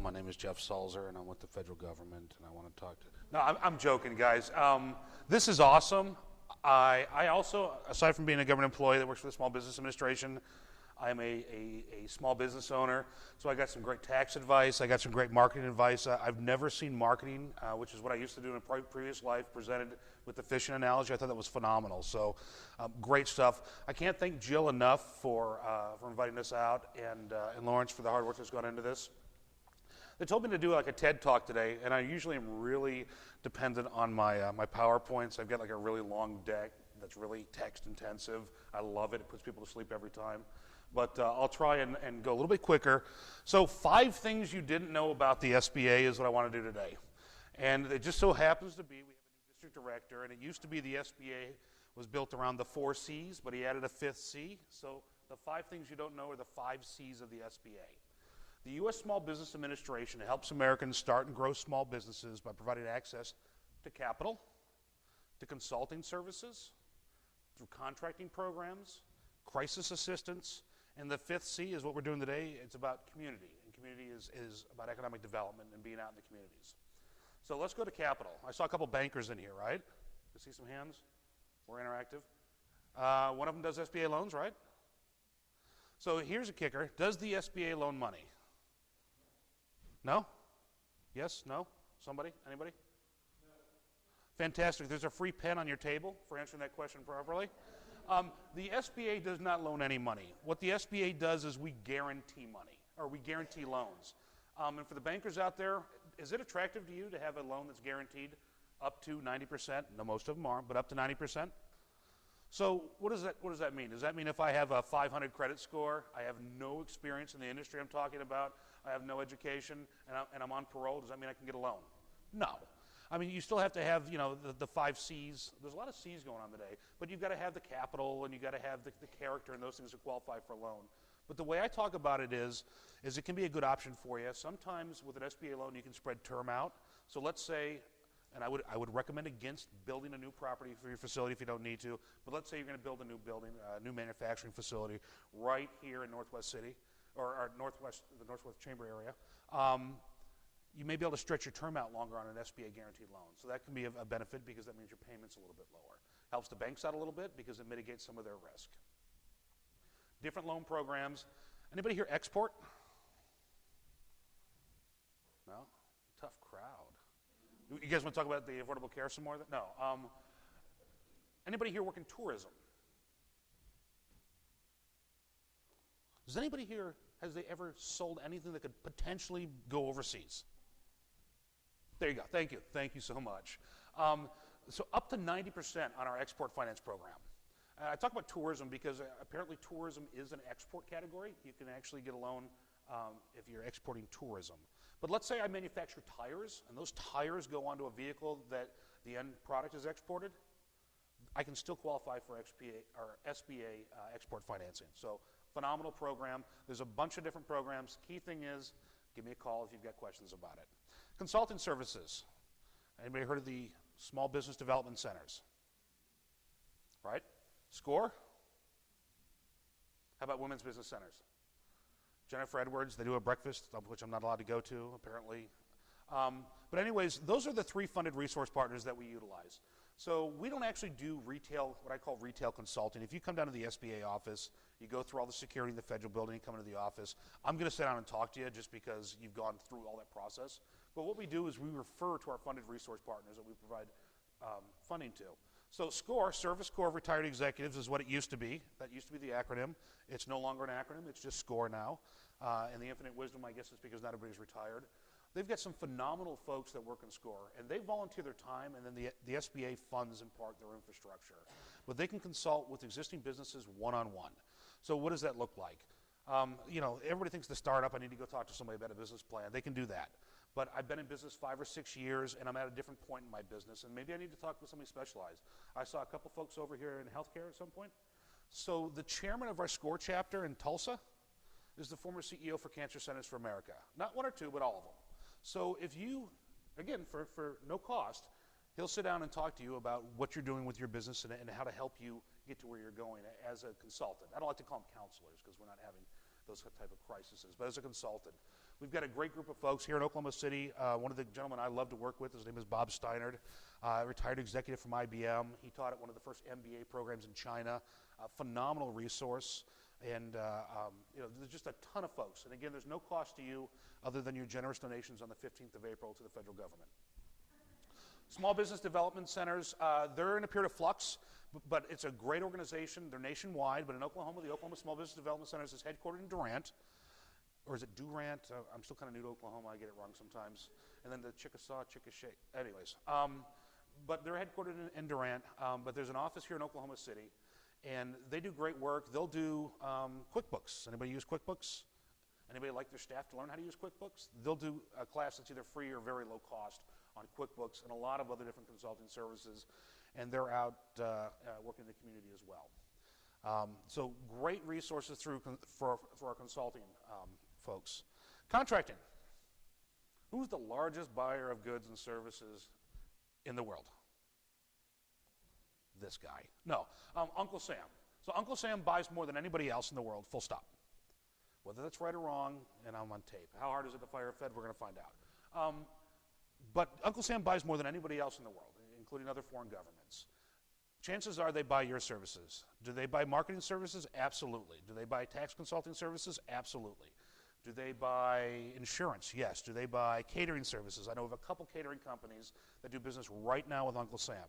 my name is Jeff Salzer, and I'm with the federal government, and I want to talk to... No, I'm joking, guys. This is awesome. I also, aside from being a government employee that works for the Small Business Administration, I'm a small business owner, so I got some great tax advice. I got some great marketing advice. I've never seen marketing, which is what I used to do in a previous life, presented with the fishing analogy. I thought that was phenomenal. So great stuff. I can't thank Jill enough for inviting us out and Lawrence for the hard work that's gone into this. They told me to do like a TED Talk today, and I usually am really dependent on my my PowerPoints. I've got like a really long deck that's really text intensive. I love it. It puts people to sleep every time. But I'll try and go a little bit quicker. So 5 things you didn't know about the SBA is what I want to do today. And it just so happens to be we have a new district director, and it used to be the SBA was built around the 4 C's, but he added a 5th C. So the 5 things you don't know are the 5 C's of the SBA. The U.S. Small Business Administration helps Americans start and grow small businesses by providing access to capital, to consulting services, through contracting programs, crisis assistance, and the 5th C is what we're doing today. It's about community, and community is about economic development and being out in the communities. So let's go to capital. I saw a couple bankers in here, right? You see some hands? We're interactive. One of them does SBA loans, right? So here's a kicker. Does the SBA loan money? No? Yes? No? Somebody? Anybody? No. Fantastic. There's a free pen on your table for answering that question properly. The SBA does not loan any money. What the SBA does is we guarantee money, or we guarantee loans. And for the bankers out there, is it attractive to you to have a loan that's guaranteed up to 90%? No, most of them aren't, but up to 90%. So what does that mean? Does that mean if I have a 500 credit score, I have no experience in the industry I'm talking about, I have no education, and I'm on parole, does that mean I can get a loan? No. I mean, you still have to have, you know, the 5 C's. There's a lot of C's going on today, but you've got to have the capital and you've got to have the character and those things to qualify for a loan. But the way I talk about it is it can be a good option for you. Sometimes with an SBA loan, you can spread term out. So let's say, and I would recommend against building a new property for your facility if you don't need to, but let's say you're going to build a new building, a new manufacturing facility right here in Northwest City, or the Northwest Chamber area. You may be able to stretch your term out longer on an SBA guaranteed loan. So that can be a benefit because that means your payment's a little bit lower. Helps the banks out a little bit because it mitigates some of their risk. Different loan programs. Anybody here export? No? Tough crowd. You guys want to talk about the Affordable Care some more? No. Anybody here work in tourism? Does anybody here, has they ever sold anything that could potentially go overseas? There you go. Thank you. Thank you so much. So up to 90% on our export finance program. I talk about tourism because apparently tourism is an export category. You can actually get a loan if you're exporting tourism. But let's say I manufacture tires, and those tires go onto a vehicle that the end product is exported. I can still qualify for SBA export financing. So phenomenal program. There's a bunch of different programs. Key thing is, give me a call if you've got questions about it. Consulting services. Anybody heard of the Small Business Development Centers? Right? SCORE? How about Women's Business Centers? Jennifer Edwards, they do a breakfast, which I'm not allowed to go to, apparently. But anyways, those are the 3 funded resource partners that we utilize. So we don't actually do retail, what I call retail consulting. If you come down to the SBA office, you go through all the security in the federal building, you come into the office, I'm going to sit down and talk to you just because you've gone through all that process. But what we do is we refer to our funded resource partners that we provide funding to. So SCORE, Service Corps of Retired Executives, is what it used to be. That used to be the acronym. It's no longer an acronym. It's just SCORE now. And the infinite wisdom, I guess, is because not everybody's retired. They've got some phenomenal folks that work in SCORE, and they volunteer their time, and then the SBA funds in part their infrastructure. But they can consult with existing businesses one-on-one. So what does that look like? You know, everybody thinks the startup, I need to go talk to somebody about a business plan. They can do that. But I've been in business 5 or 6 years, and I'm at a different point in my business, and maybe I need to talk with somebody specialized. I saw a couple folks over here in healthcare at some point. So the chairman of our SCORE chapter in Tulsa is the former CEO for Cancer Centers for America. Not 1 or 2, but all of them. So if you, again, for no cost, he'll sit down and talk to you about what you're doing with your business and how to help you get to where you're going as a consultant. I don't like to call them counselors because we're not having those type of crises, but as a consultant. We've got a great group of folks here in Oklahoma City. One of the gentlemen I love to work with, his name is Bob Steinert, retired executive from IBM. He taught at one of the first MBA programs in China, a phenomenal resource. And there's just a ton of folks. And again, there's no cost to you other than your generous donations on the 15th of April to the federal government. Small Business Development Centers, they're in a period of flux, but it's a great organization. They're nationwide, but in Oklahoma, the Oklahoma Small Business Development Centers is headquartered in Durant. Or is it Durant? I'm still kind of new to Oklahoma. I get it wrong sometimes. And then the Chickasaw, Chickasha. Anyways, but they're headquartered in Durant, but there's an office here in Oklahoma City, and they do great work. They'll do QuickBooks. Anybody use QuickBooks? Anybody like their staff to learn how to use QuickBooks? They'll do a class that's either free or very low cost on QuickBooks and a lot of other different consulting services, and they're out working in the community as well. So great resources for our consulting folks. Contracting. Who's the largest buyer of goods and services in the world? This guy. No, Uncle Sam. So Uncle Sam buys more than anybody else in the world, full stop. Whether that's right or wrong, and I'm on tape. How hard is it to fire a Fed? We're going to find out. But Uncle Sam buys more than anybody else in the world, including other foreign governments. Chances are they buy your services. Do they buy marketing services? Absolutely. Do they buy tax consulting services? Absolutely. Do they buy insurance? Yes. Do they buy catering services? I know of a couple catering companies that do business right now with Uncle Sam.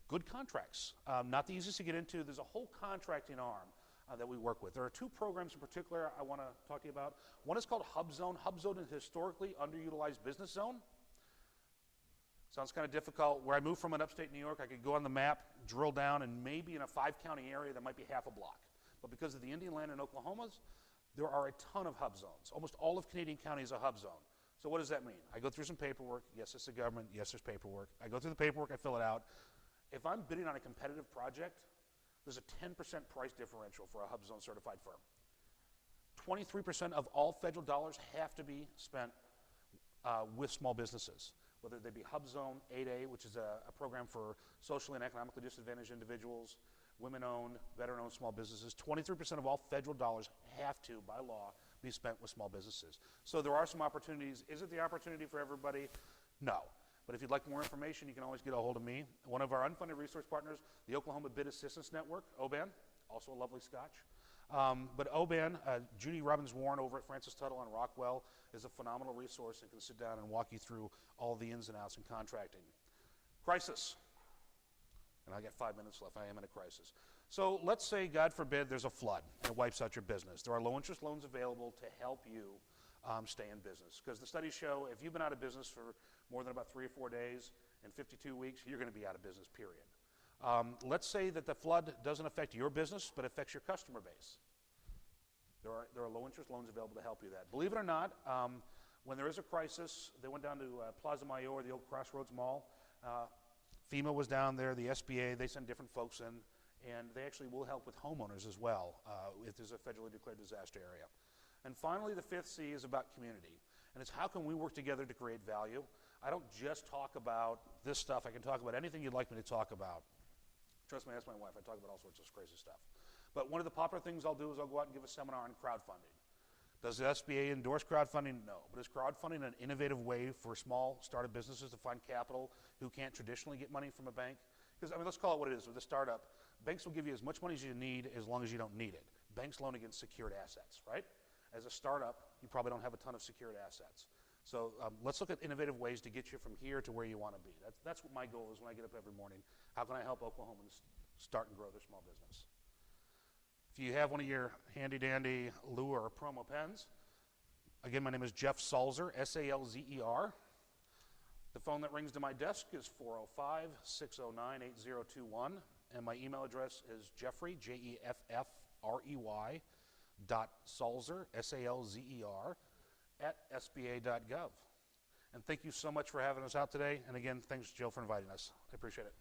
Good contracts. Not the easiest to get into. There's a whole contracting arm that we work with. There are two programs in particular I want to talk to you about. One is called HUBZone. HUBZone is historically underutilized business zone. Sounds kind of difficult. Where I moved from in upstate New York, I could go on the map, drill down, and maybe in a 5-county area that might be half a block. But because of the Indian land in Oklahoma's, there are a ton of hub zones. Almost all of Canadian County is a hub zone. So what does that mean? I go through some paperwork. Yes, it's the government. Yes, there's paperwork. I go through the paperwork. I fill it out. If I'm bidding on a competitive project, there's a 10% price differential for a HUBZone certified firm. 23% of all federal dollars have to be spent with small businesses, whether they be HUBZone 8A, which is a program for socially and economically disadvantaged individuals, women-owned, veteran-owned small businesses. 23% of all federal dollars have to, by law, be spent with small businesses. So there are some opportunities. Is it the opportunity for everybody? No. But if you'd like more information, you can always get a hold of me. One of our unfunded resource partners, the Oklahoma Bid Assistance Network, OBAN, also a lovely scotch. But OBAN, Judy Robbins-Warren over at Francis Tuttle on Rockwell is a phenomenal resource and can sit down and walk you through all the ins and outs in contracting. Crisis. And I got 5 minutes left. I am in a crisis. So let's say, God forbid, there's a flood and it wipes out your business. There are low-interest loans available to help you stay in business. Because the studies show if you've been out of business for more than about 3 or 4 days in 52 weeks, you're going to be out of business, period. Let's say that the flood doesn't affect your business, but affects your customer base. There are low-interest loans available to help you that. Believe it or not, when there is a crisis, they went down to Plaza Mayor, the old Crossroads Mall. FEMA was down there, the SBA, they send different folks in, and they actually will help with homeowners as well if there's a federally declared disaster area. And finally, the fifth C is about community. And it's how can we work together to create value? I don't just talk about this stuff. I can talk about anything you'd like me to talk about. Trust me, ask my wife. I talk about all sorts of crazy stuff. But one of the popular things I'll do is I'll go out and give a seminar on crowdfunding. Does the SBA endorse crowdfunding? No. But is crowdfunding an innovative way for small startup businesses to find capital who can't traditionally get money from a bank? Because, I mean, let's call it what it is. With a startup, banks will give you as much money as you need as long as you don't need it. Banks loan against secured assets, right? As a startup, you probably don't have a ton of secured assets. So let's look at innovative ways to get you from here to where you want to be. That's what my goal is when I get up every morning. How can I help Oklahomans start and grow their small business? If you have one of your handy-dandy lure or promo pens, again, my name is Jeff Salzer, S-A-L-Z-E-R. The phone that rings to my desk is 405-609-8021, and my email address is Jeffrey, Jeffrey, .Salzer, S-A-L-Z-E-R, @sba.gov. And thank you so much for having us out today. And again, thanks, Jill, for inviting us. I appreciate it.